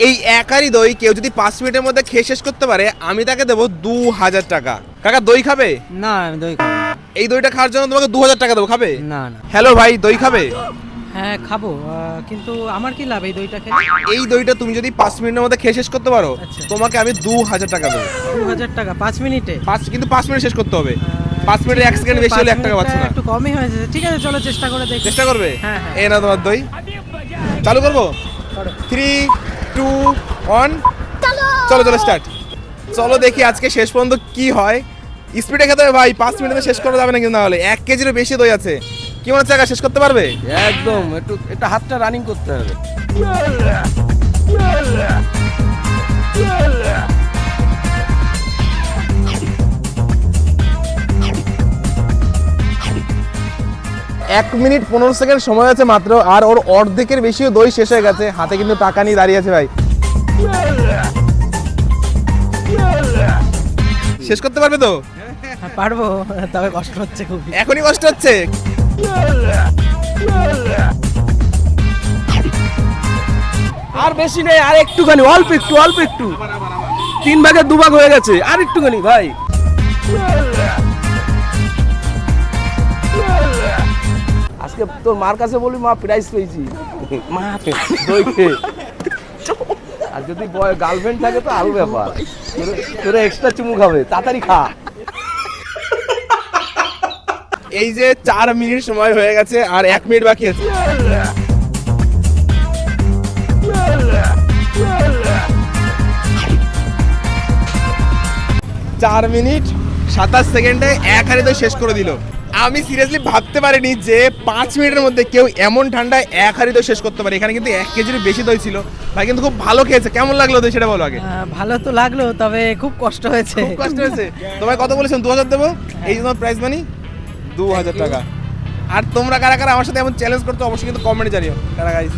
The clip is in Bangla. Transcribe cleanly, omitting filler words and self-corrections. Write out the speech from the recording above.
এই একারি দই কেউ যদি 5 মিনিটের মধ্যে খেয়ে শেষ করতে পারে আমি তাকে দেবো 2000 টাকা। কাকা দই খাবে? না আমি দই খাবো না। এই দইটা খাওয়ার জন্য তোমাকে 2000 টাকা দেবো, খাবে? না না। হ্যালো ভাই, দই খাবে? হ্যাঁ খাবো, কিন্তু আমার কি লাভ এই দইটা খেলে? এই দইটা তুমি যদি 5 মিনিটের মধ্যে খেয়ে শেষ করতে পারো আচ্ছা। তোমাকে আমি 2000 টাকা দেবো। 2000 টাকা 5 মিনিটে? কিন্তু 5 মিনিট শেষ করতে হবে। 5 মিনিটের 1 সেকেন্ড বেশি হলে 1 টাকা পাচ্ছ না। একটু কমই হয়েছে, ঠিক আছে চলো চেষ্টা করে দেখি। চেষ্টা করবে? হ্যাঁ, হ্যাঁ। এই না তোমার দই, চালু করবো। 3 2 1 চলো চলো স্টার্ট। চলো দেখি আজকে শেষ পর্যন্ত কি হয়। স্পিডে খেতে হবে ভাই, 5 মিনিটে শেষ করা যাবে না, কিন্তু না হলে 1 কেজিরও বেশি দই আছে। কি মনে হচ্ছে শেষ করতে পারবে? একদম একটু হাতটা রানিং করতে হবে। এক মিনিট 15 সেকেন্ড সময় আছে মাত্র, আর ওর অর্ধেকের বেশিও দই শেষ হয়ে গেছে। হাতে কিন্তু টাকা নিয়ে দাঁড়িয়ে আছে ভাই। শেষ করতে পারবে তো? হ্যাঁ, পারবো, তবে কষ্ট হচ্ছে খুব। এখনই কষ্ট হচ্ছে? আর বেশি নেই, আর একটুখানি, অল্প একটু 3 ভাগের 2 ভাগ হয়ে গেছে, আর একটুখানি ভাই। আজকে তোর মার কাছে বলি মা প্রাইজ পেয়েছি, মা দই খেয়ে। আর যদি গার্লফ্রেন্ড থাকে তো আরো ব্যাপার, তোরা এক্সট্রা চুমু খাবে, তাড়াতাড়ি খা। এই যে 4 মিনিট সময় হয়ে গেছে আর 1 মিনিট বাকি আছে। চার মিনিট 27 সেকেন্ডে 1 হাঁড়ি দই শেষ করে দিল। আমি সিরিয়াসলি ভাবতে পারিনি যে 5 মিনিটের মধ্যে কেউ এমন ঠান্ডায় 1 হাঁড়ি দই শেষ করতে পারে। এখানে কিন্তু 1 কেজির বেশি দই ছিল। ভাই কিন্তু খুব ভালো খেয়েছে। কেমন লাগলো দই সেটা বলো আগে। ভালো তো লাগলো, তবে খুব কষ্ট হয়েছে। খুব কষ্ট হয়েছে। তোমায় কত বলেছেন? 2000 দেবো। এই জন্য প্রাইস মানি 2000 টাকা। আর তোমরা কারা কারা আমার সাথে এমন চ্যালেঞ্জ করতে অবশ্যই কিন্তু কমেন্টে জানিও। কারা গাইস।